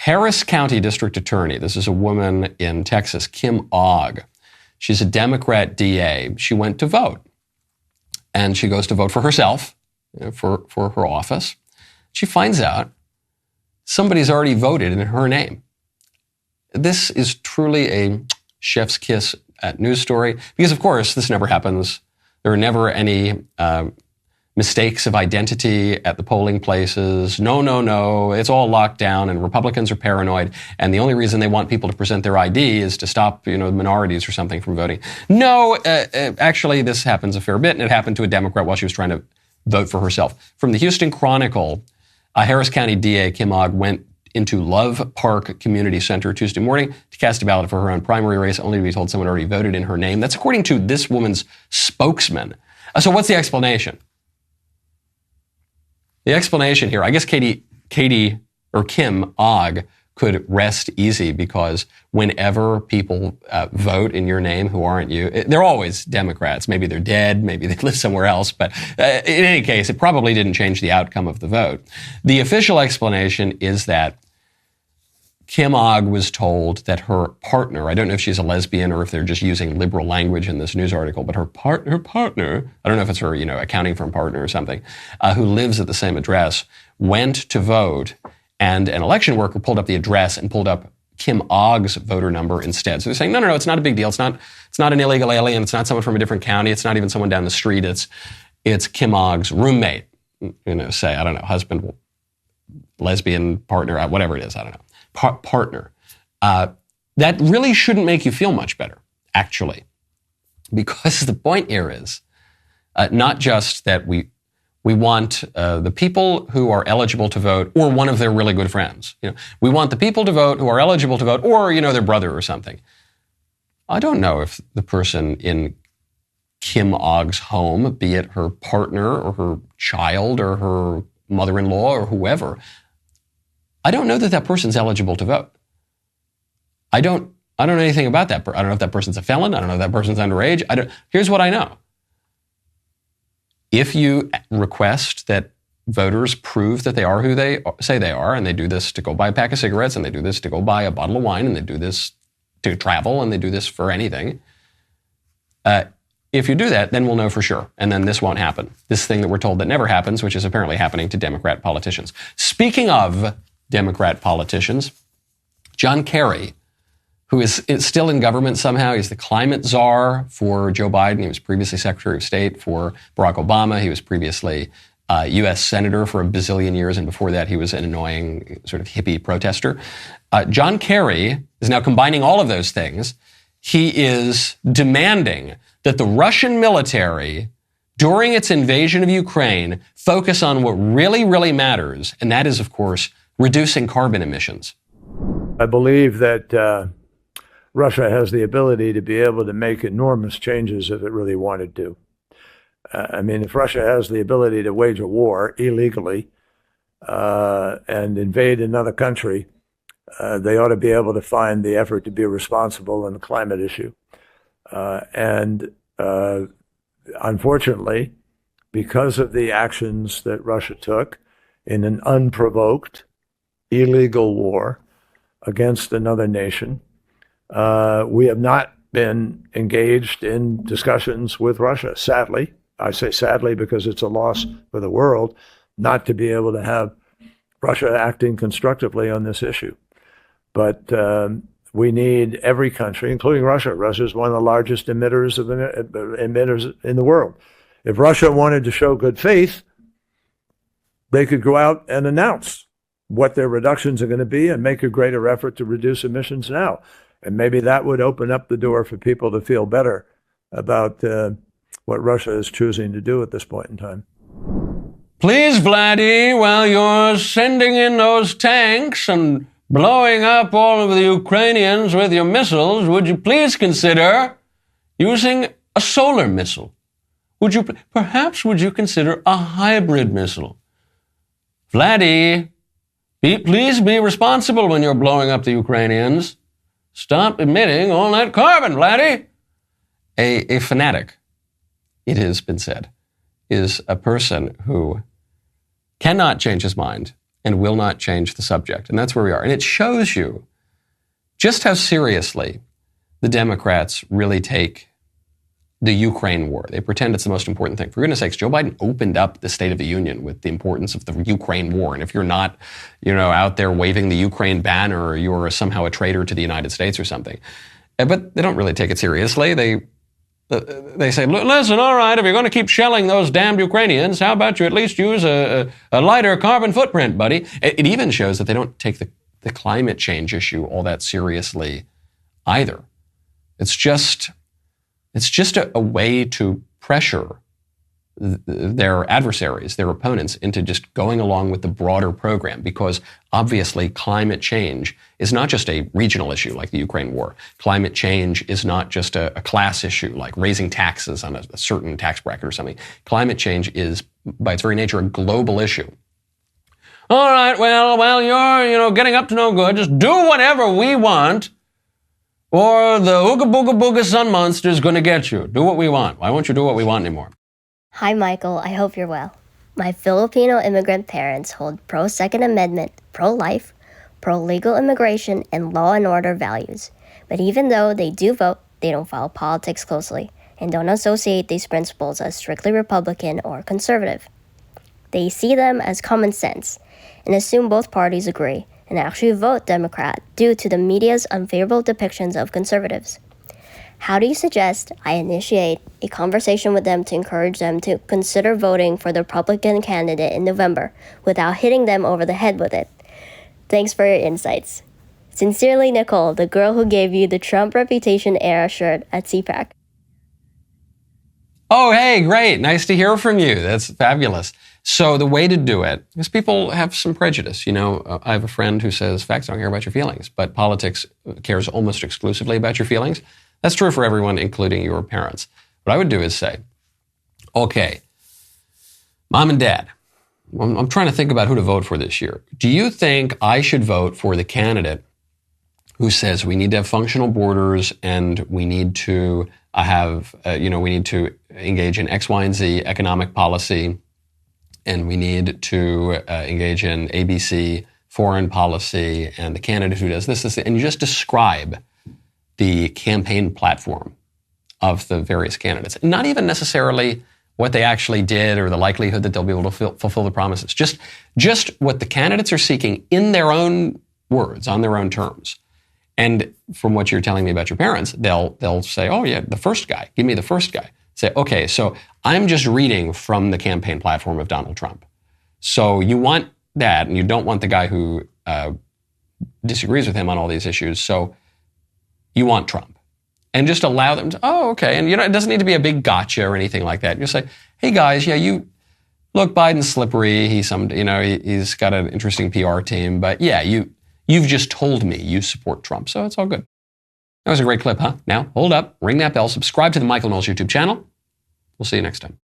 Harris County District Attorney, this is a woman in Texas, Kim Ogg. She's a Democrat DA. She went to vote. And she goes to vote for herself, for her office. She finds out somebody's already voted in her name. This is truly a chef's kiss news story because, of course, this never happens. There are never any mistakes of identity at the polling places. No. It's all locked down, and Republicans are paranoid. And the only reason they want people to present their ID is to stop, minorities or something from voting. No, actually, this happens a fair bit, and it happened to a Democrat while she was trying to vote for herself. From the Houston Chronicle, Harris County DA Kim Ogg went into Love Park Community Center Tuesday morning to cast a ballot for her own primary race, only to be told someone already voted in her name. That's according to this woman's spokesman. So what's the explanation? The explanation here, I guess Kim Ogg could rest easy because whenever people vote in your name who aren't you, they're always Democrats. Maybe they're dead, maybe they live somewhere else, but in any case, it probably didn't change the outcome of the vote. The official explanation is that Kim Ogg was told that her partner, I don't know if she's a lesbian or if they're just using liberal language in this news article, but her partner, I don't know if it's her, accounting firm partner or something, who lives at the same address, went to vote, and an election worker pulled up the address and pulled up Kim Ogg's voter number instead. So they're saying, no, it's not a big deal. It's not an illegal alien. It's not someone from a different county. It's not even someone down the street. It's Kim Ogg's roommate, say, I don't know, husband, lesbian, partner, whatever it is, I don't know. Partner. That really shouldn't make you feel much better, actually, because the point here is not just that we want the people who are eligible to vote or one of their really good friends. We want the people to vote who are eligible to vote or, their brother or something. I don't know if the person in Kim Ogg's home, be it her partner or her child or her mother-in-law or whoever, I don't know that person's eligible to vote. I don't know anything about that. I don't know if that person's a felon. I don't know if that person's underage. Here's what I know. If you request that voters prove that they are who they say they are, and they do this to go buy a pack of cigarettes, and they do this to go buy a bottle of wine, and they do this to travel, and they do this for anything, if you do that, then we'll know for sure. And then this won't happen. This thing that we're told that never happens, which is apparently happening to Democrat politicians. Speaking of Democrat politicians, John Kerry, who is still in government somehow, he's the climate czar for Joe Biden. He was previously Secretary of State for Barack Obama. He was previously U.S. Senator for a bazillion years, and before that he was an annoying sort of hippie protester. John Kerry is now combining all of those things. He is demanding that the Russian military, during its invasion of Ukraine, focus on what really, really matters, and that is, of course, reducing carbon emissions. I believe that Russia has the ability to be able to make enormous changes if it really wanted to. If Russia has the ability to wage a war illegally and invade another country, they ought to be able to find the effort to be responsible in the climate issue. Unfortunately, because of the actions that Russia took in an unprovoked, illegal war against another nation, we have not been engaged in discussions with Russia. Sadly, I say sadly because it's a loss for the world not to be able to have Russia acting constructively on this issue. But we need every country, including Russia. Russia is one of the largest emitters in the world. If Russia wanted to show good faith, they could go out and announce what their reductions are going to be and make a greater effort to reduce emissions now. And maybe that would open up the door for people to feel better about what Russia is choosing to do at this point in time. Please, Vladdy, while you're sending in those tanks and blowing up all of the Ukrainians with your missiles, would you please consider using a solar missile? Would you consider a hybrid missile? Vladdy, please be responsible when you're blowing up the Ukrainians. Stop emitting all that carbon, Vladdy. A fanatic, it has been said, is a person who cannot change his mind and will not change the subject. And that's where we are. And it shows you just how seriously the Democrats really take the Ukraine war. They pretend it's the most important thing. For goodness sakes, Joe Biden opened up the State of the Union with the importance of the Ukraine war. And if you're not, out there waving the Ukraine banner, or you're somehow a traitor to the United States or something. But they don't really take it seriously. They say, listen, all right, if you're going to keep shelling those damned Ukrainians, how about you at least use a lighter carbon footprint, buddy? It even shows that they don't take the climate change issue all that seriously either. It's just a way to pressure their adversaries, their opponents, into just going along with the broader program, because obviously climate change is not just a regional issue like the Ukraine war. Climate change is not just a class issue like raising taxes on a certain tax bracket or something. Climate change is, by its very nature, a global issue. All right, well, you're getting up to no good. Just do whatever we want, or the Ooga Booga Booga Sun Monster is going to get you. Do what we want. Why won't you do what we want anymore? Hi, Michael. I hope you're well. My Filipino immigrant parents hold pro-Second Amendment, pro-life, pro-legal immigration, and law and order values. But even though they do vote, they don't follow politics closely and don't associate these principles as strictly Republican or conservative. They see them as common sense and assume both parties agree and actually vote Democrat due to the media's unfavorable depictions of conservatives. How do you suggest I initiate a conversation with them to encourage them to consider voting for the Republican candidate in November without hitting them over the head with it? Thanks for your insights. Sincerely, Nicole, the girl who gave you the Trump Reputation era shirt at CPAC. Oh, hey, great. Nice to hear from you. That's fabulous. So the way to do it, because people have some prejudice. I have a friend who says, facts don't care about your feelings, but politics cares almost exclusively about your feelings. That's true for everyone, including your parents. What I would do is say, okay, Mom and Dad, I'm trying to think about who to vote for this year. Do you think I should vote for the candidate who says we need to have functional borders and we need to we need to engage in X, Y, and Z economic policy, and we need to engage in ABC foreign policy, and the candidate who does this, and you just describe the campaign platform of the various candidates. Not even necessarily what they actually did or the likelihood that they'll be able to fulfill the promises. Just what the candidates are seeking in their own words, on their own terms. And from what you're telling me about your parents, they'll say, oh yeah, the first guy, give me the first guy. Say, okay, so I'm just reading from the campaign platform of Donald Trump. So you want that, and you don't want the guy who disagrees with him on all these issues. So you want Trump. And just allow them to, oh, okay. And it doesn't need to be a big gotcha or anything like that. You say, hey guys, look, Biden's slippery. He's got an interesting PR team, but yeah, you've just told me you support Trump, so it's all good. That was a great clip, huh? Now, hold up, ring that bell, subscribe to the Michael Knowles YouTube channel. We'll see you next time.